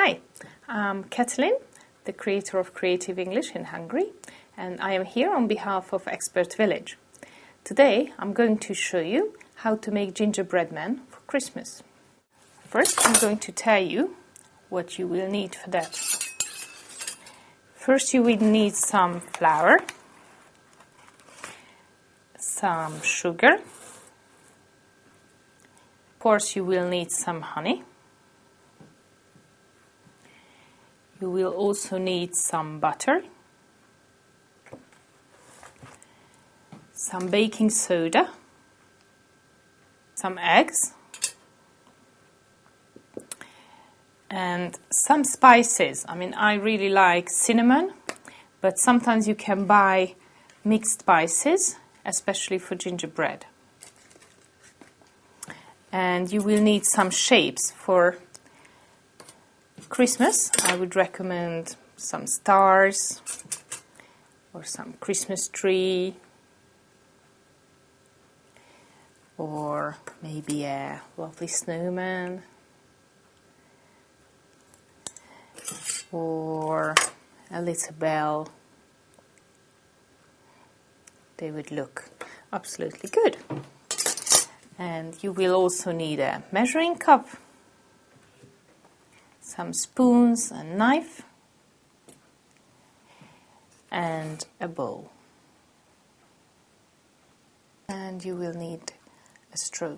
Hi, I'm Katalin, the creator of Creative English in Hungary, and I am here on behalf of Expert Village. Today I'm going to show you how to make gingerbread man for Christmas. First, I'm going to tell you what you will need for that. First, you will need some flour, some sugar. Of course, you will need some honey. You will also need some butter, some baking soda, some eggs, and some spices. I really like cinnamon, but sometimes you can buy mixed spices, especially for gingerbread. And you will need some shapes for Christmas. I would recommend some stars or some Christmas tree or maybe a lovely snowman or a little bell. They would look absolutely good. And you will also need a measuring cup, some spoons and knife, and a bowl. And you will need a straw.